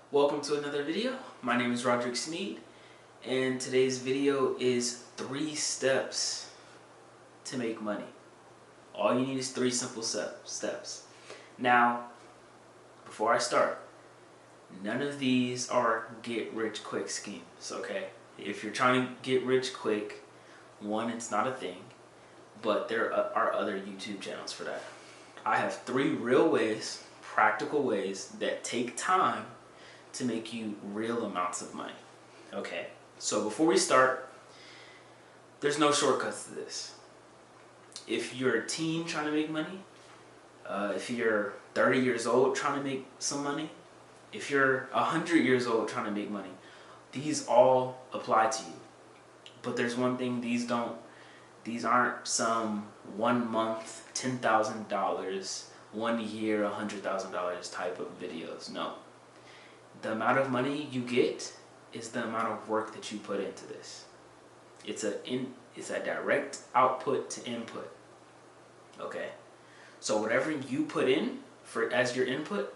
Welcome to another video. My name is Roderick Sneed, and today's video is 3 steps to make money. All you need is 3 simple steps. Now, before I start, none of these are get rich quick schemes, okay? If you're trying to get rich quick, one, it's not a thing, but there are other YouTube channels for that. I have 3 real ways, practical ways that take time to make you real amounts of money. Okay, so before we start, there's no shortcuts to this. If you're a teen trying to make money, if you're 30 years old trying to make some money, if you're 100 years old trying to make money, these all apply to you. But there's one thing, these aren't some 1 month, $10,000, 1 year, $100,000 type of videos. No. The amount of money you get is the amount of work that you put into this. It's a direct output to input. Okay? So whatever you put in as your input,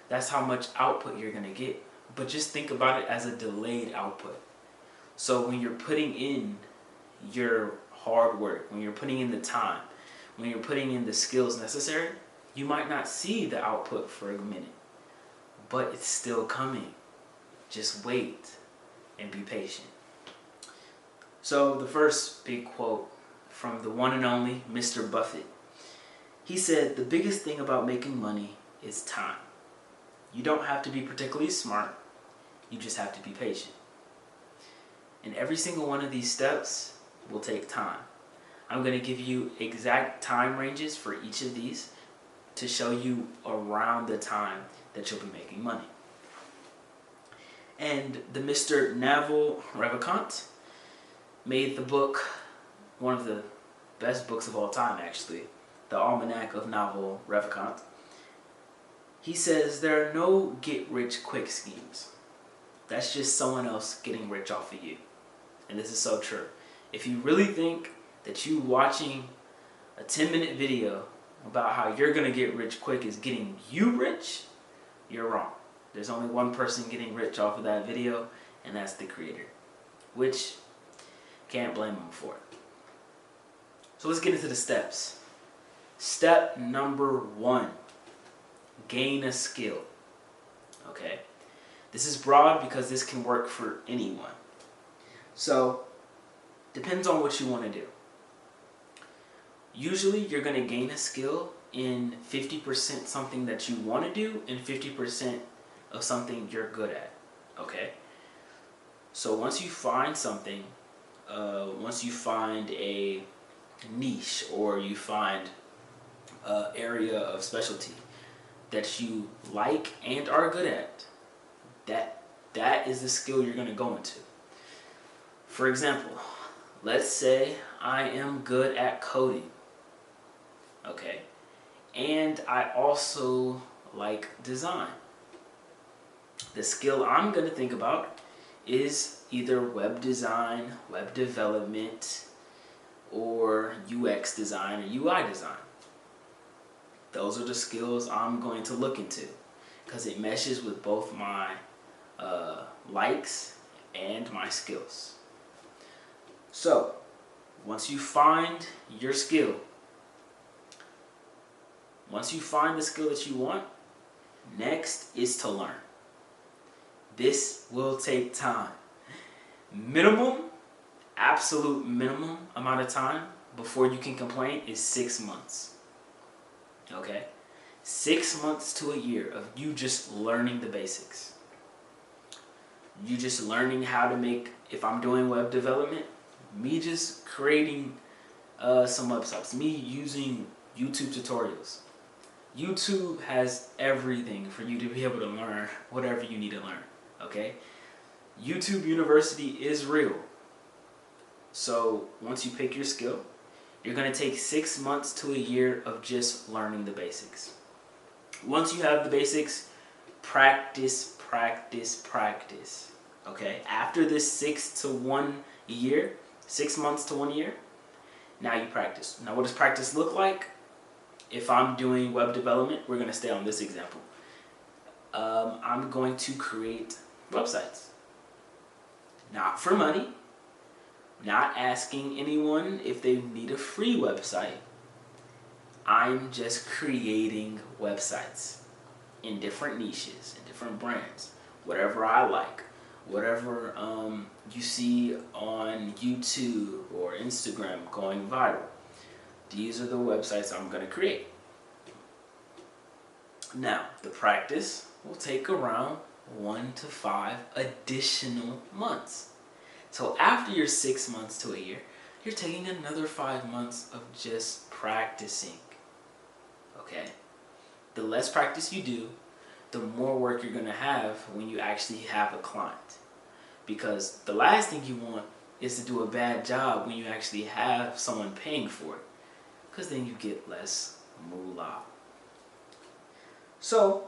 that's how much output you're going to get. But just think about it as a delayed output. So when you're putting in your hard work, when you're putting in the time, when you're putting in the skills necessary, you might not see the output for a minute, but it's still coming. Just wait and be patient. So the first big quote from the one and only Mr. Buffett. He said, "The biggest thing about making money is time. You don't have to be particularly smart. You just have to be patient." And every single one of these steps will take time. I'm going to give you exact time ranges for each of these to show you around the time that you'll be making money. And the Mr. Naval Ravikant made the book, one of the best books of all time actually, The Almanac of Naval Ravikant. He says there are no get-rich-quick schemes. That's just someone else getting rich off of you. And this is so true. If you really think that you watching a 10-minute video about how you're going to get rich quick is getting you rich, you're wrong. There's only one person getting rich off of that video, and that's the creator. Which, can't blame him for it. So let's get into the steps. Step number 1. Gain a skill. Okay? This is broad because this can work for anyone. So, depends on what you want to do. Usually you're going to gain a skill in 50% something that you want to do and 50% of something you're good at. Okay? So once you find something, once you find a niche or you find an area of specialty that you like and are good at, that is the skill you're going to go into. For example, let's say I am good at coding. Okay? And I also like design. The skill I'm going to think about is either web design, web development, or UX design or UI design. Those are the skills I'm going to look into because it meshes with both my likes and my skills. So, once you find your skill, once you find the skill that you want, next is to learn. This will take time. Minimum, absolute minimum amount of time before you can complain is 6 months. Okay? 6 months to a year of you just learning the basics. You just learning how to make, if I'm doing web development, me just creating some websites, me using YouTube tutorials. YouTube has everything for you to be able to learn whatever you need to learn. Okay? YouTube University is real. So once you pick your skill, you're going to take 6 months to a year of just learning the basics. Once you have the basics, practice, practice, practice. Okay? After this 6 months to 1 year, now you practice. Now what does practice look like? If I'm doing web development, we're going to stay on this example. I'm going to create websites. Not for money, not asking anyone if they need a free website. I'm just creating websites in different niches, in different brands, whatever I like, whatever you see on YouTube or Instagram going viral. These are the websites I'm going to create. Now, the practice will take around 1 to 5 additional months. So after your 6 months to a year, you're taking another 5 months of just practicing. Okay? The less practice you do, the more work you're going to have when you actually have a client. Because the last thing you want is to do a bad job when you actually have someone paying for it. Because then you get less moolah. So,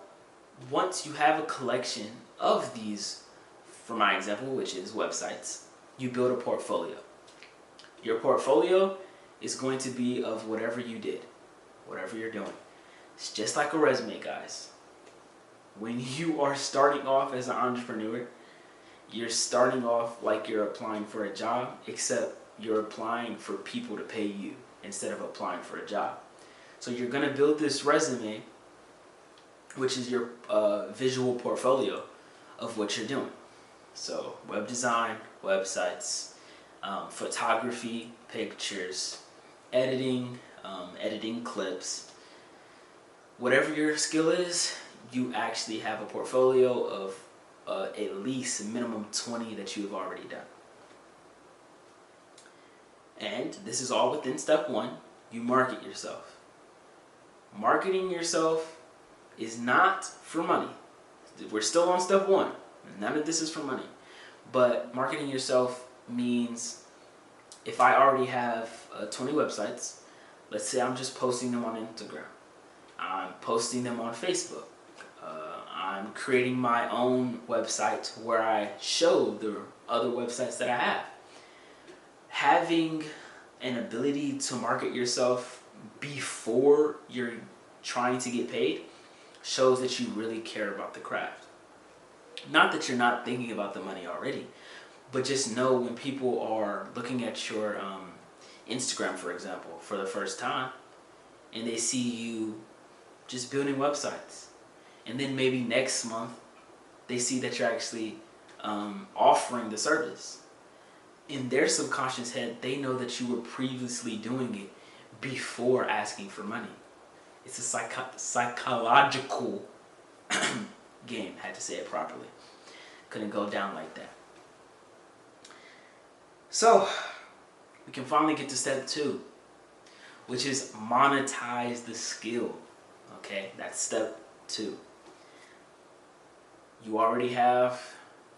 once you have a collection of these, for my example, which is websites, you build a portfolio. Your portfolio is going to be of whatever you did, whatever you're doing. It's just like a resume, guys. When you are starting off as an entrepreneur, you're starting off like you're applying for a job, except you're applying for people to pay you instead of applying for a job. So you're going to build this resume, which is your visual portfolio of what you're doing. So web design, websites, photography, pictures, editing, editing clips. Whatever your skill is, you actually have a portfolio of at least minimum 20 that you have already done. And this is all within step 1. You market yourself. Marketing yourself is not for money. We're still on step 1. None of this is for money. But marketing yourself means if I already have 20 websites, let's say I'm just posting them on Instagram. I'm posting them on Facebook. I'm creating my own website where I show the other websites that I have. Having an ability to market yourself before you're trying to get paid shows that you really care about the craft. Not that you're not thinking about the money already, but just know when people are looking at your Instagram, for example, for the first time, and they see you just building websites, and then maybe next month they see that you're actually offering the service. In their subconscious head, they know that you were previously doing it before asking for money. It's a psychological game. Had to say it properly. Couldn't go down like that. So, we can finally get to step 2, which is monetize the skill. Okay, that's step 2. You already have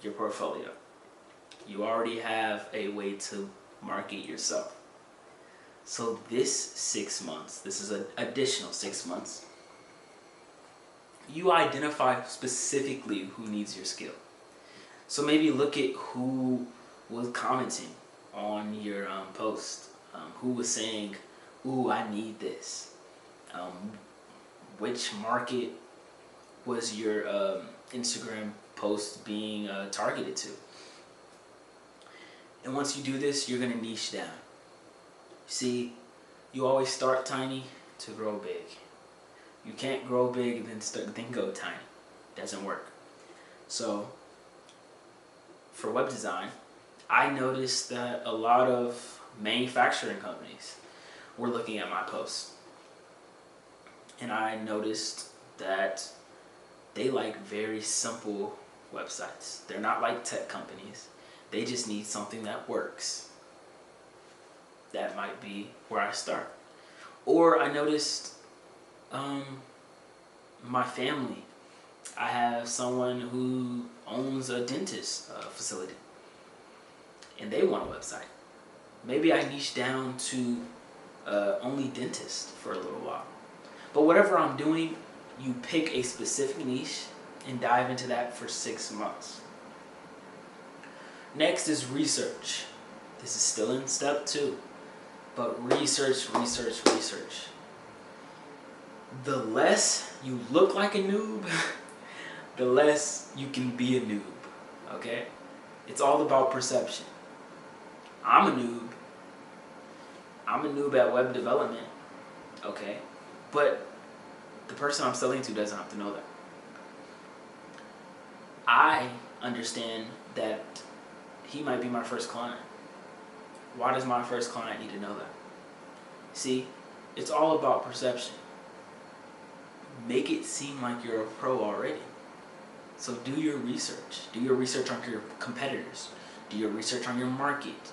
your portfolio. You already have a way to market yourself. So this 6 months, this is an additional 6 months, you identify specifically who needs your skill. So maybe look at who was commenting on your post, who was saying, ooh, I need this. Which market was your Instagram post being targeted to? And once you do this, you're going to niche down. See, you always start tiny to grow big. You can't grow big and then go tiny. Doesn't work. So, for web design, I noticed that a lot of manufacturing companies were looking at my posts. And I noticed that they like very simple websites. They're not like tech companies. They just need something that works. That might be where I start. Or I noticed my family. I have someone who owns a dentist facility, and they want a website. Maybe I niche down to only dentists for a little while. But whatever I'm doing, you pick a specific niche and dive into that for 6 months. Next is research. This is still in step 2. But research. The less you look like a noob, the less you can be a noob, okay? It's all about perception. I'm a noob. I'm a noob at web development, okay? But the person I'm selling to doesn't have to know that. I understand that he might be my first client. Why does my first client need to know that? See, it's all about perception. Make it seem like you're a pro already. So do your research. Do your research on your competitors. Do your research on your market.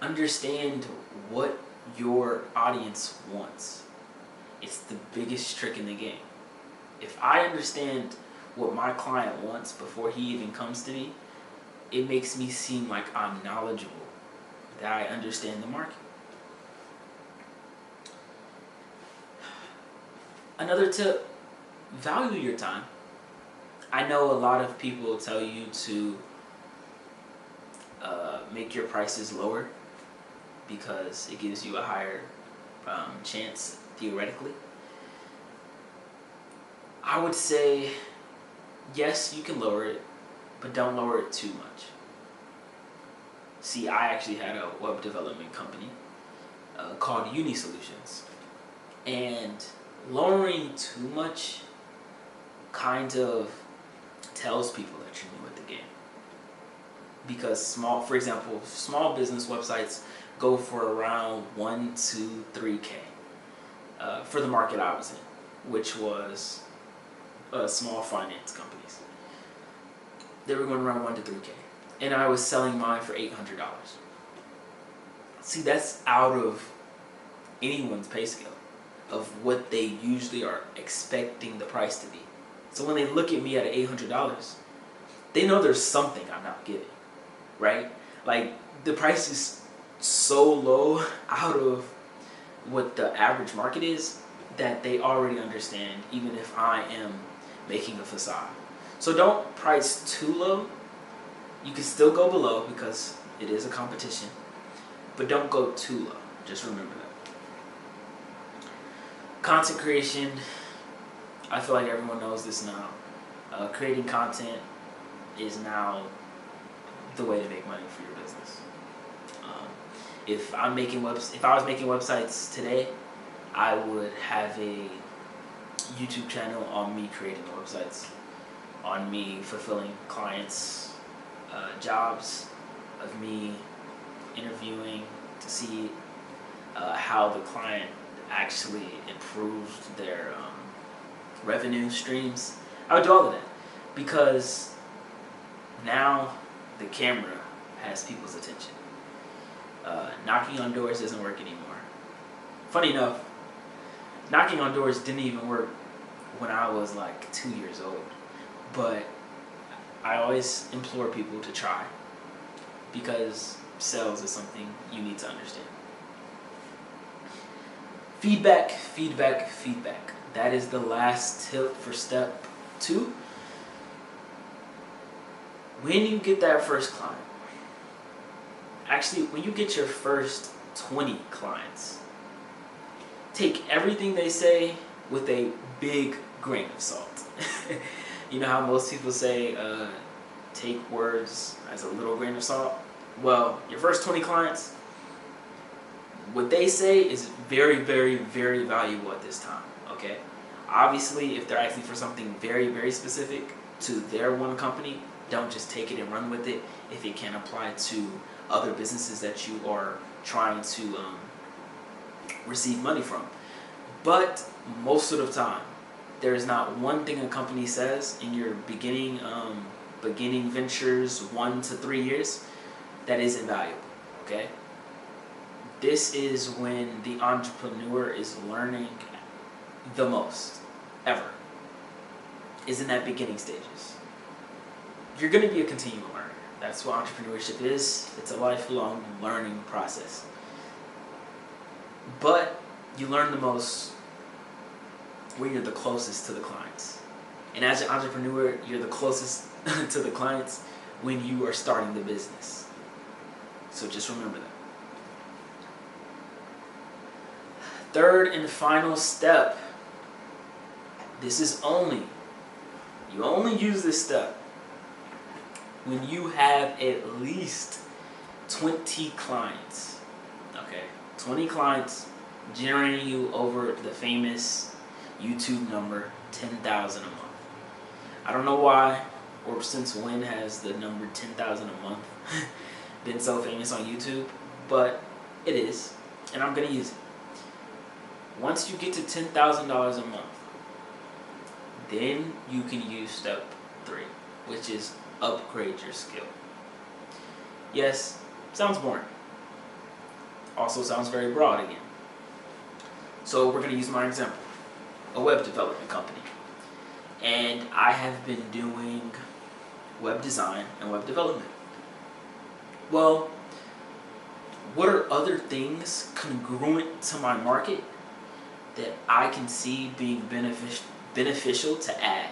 Understand what your audience wants. It's the biggest trick in the game. If I understand what my client wants before he even comes to me, it makes me seem like I'm knowledgeable, that I understand the market. Another tip, value your time. I know a lot of people tell you to make your prices lower because it gives you a higher chance, theoretically. I would say, yes, you can lower it, but don't lower it too much. See, I actually had a web development company called Uni Solutions, and lowering too much kind of tells people that you're new at the game. Because for example, small business websites go for around 1, 2, 3K for the market I was in, which was small finance companies. They were going around 1 to 3K, and I was selling mine for $800. See, that's out of anyone's pay scale of what they usually are expecting the price to be. So when they look at me at $800, they know there's something I'm not getting, right? Like, the price is so low out of what the average market is that they already understand, even if I am making a facade. So don't price too low. You can still go below because it is a competition, but don't go too low. Just remember that. Content creation, I feel like everyone knows this now. Creating content is now the way to make money for your business. If I was making websites today, I would have a YouTube channel on me creating websites, on me fulfilling clients' jobs, of me interviewing to see how the client actually improved their revenue streams. I would do all of that because now the camera has people's attention. Knocking on doors doesn't work anymore. Funny enough, knocking on doors didn't even work when I was like 2 years old, but I always implore people to try because sales is something you need to understand. Feedback, feedback, feedback. That is the last tip for step 2. When you get that first client, actually when you get your first 20 clients, take everything they say with a big grain of salt. You know how most people say, take words as a little grain of salt? Well, your first 20 clients, what they say is very, very, very valuable at this time, okay? Obviously, if they're asking for something very, very specific to their one company, don't just take it and run with it if it can apply to other businesses that you are trying to receive money from. But most of the time, there is not one thing a company says in your beginning ventures 1 to 3 years that isn't valuable, okay? This is when the entrepreneur is learning the most ever, is in that beginning stages. You're going to be a continual learner. That's what entrepreneurship is. It's a lifelong learning process. But you learn the most when you're the closest to the clients. And as an entrepreneur, you're the closest to the clients when you are starting the business. So just remember that. Third and final step. This is only You only use this step when you have at least 20 clients. Okay, 20 clients generating you over the famous YouTube number 10,000 a month. I don't know why or since when has the number 10,000 a month been so famous on YouTube, but it is, and I'm gonna use it. Once you get to $10,000 a month, then you can use step 3, which is upgrade your skill. Yes, sounds boring. Also sounds very broad again. So we're going to use my example, a web development company. And I have been doing web design and web development. Well, what are other things congruent to my market that I can see being beneficial to add,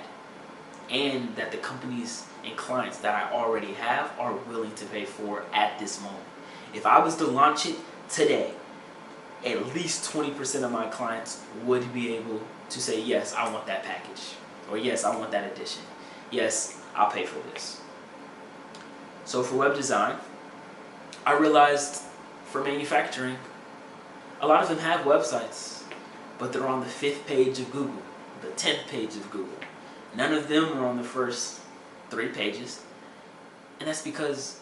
and that the companies and clients that I already have are willing to pay for at this moment? If I was to launch it today, at least 20% of my clients would be able to say, yes, I want that package, or yes, I want that edition, yes, I'll pay for this. So for web design, I realized for manufacturing, a lot of them have websites, but they're on the 5th page of Google, the 10th page of Google. None of them are on the first 3 pages, and that's because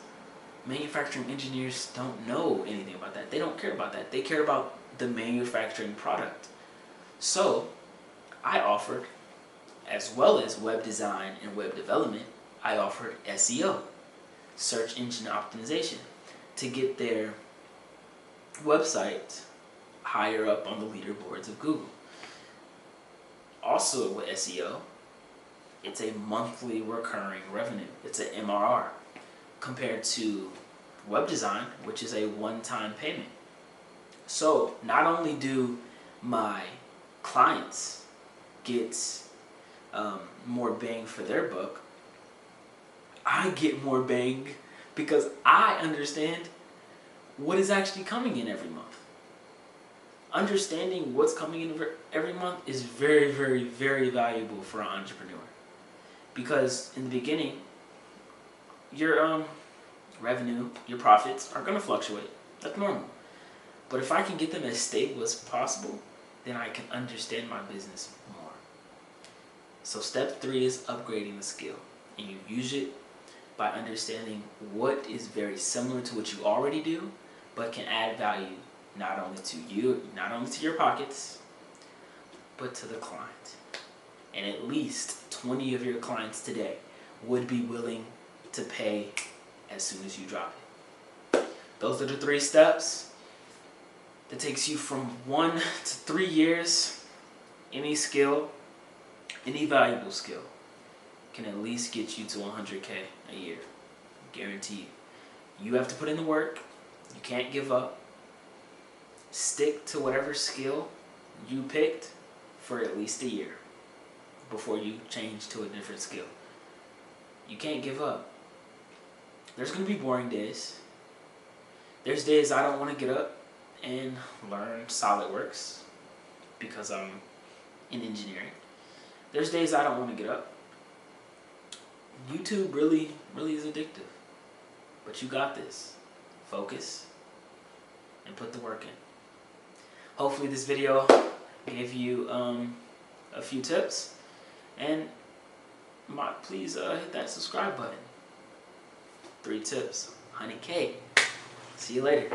manufacturing engineers don't know anything about that. They don't care about that. They care about the manufacturing product. So I offered, as well as web design and web development, I offered SEO, search engine optimization, to get their website higher up on the leaderboards of Google. Also with SEO, it's a monthly recurring revenue. It's an MRR, compared to web design, which is a one-time payment. So not only do my clients get more bang for their buck, I get more bang because I understand what is actually coming in every month. Understanding what's coming in every month is very, very, very valuable for an entrepreneur, because in the beginning, your revenue, your profits are going to fluctuate. That's normal. But if I can get them as stable as possible, then I can understand my business more. So step 3 is upgrading the skill, and you use it by understanding what is very similar to what you already do, but can add value not only to you, not only to your pockets, but to the client. And at least 20 of your clients today would be willing to pay as soon as you drop it. Those are the 3 steps that takes you from 1 to 3 years. Any skill, any valuable skill, can at least get you to 100K a year, guaranteed. You have to put in the work. You can't give up. Stick to whatever skill you picked for at least a year before you change to a different skill. You can't give up. There's going to be boring days. There's days I don't want to get up and learn SolidWorks because I'm in engineering. There's days I don't want to get up. YouTube really is addictive. But you got this. Focus and put the work in. Hopefully this video gave you a few tips. And please hit that subscribe button. 3 tips, 100K. See you later.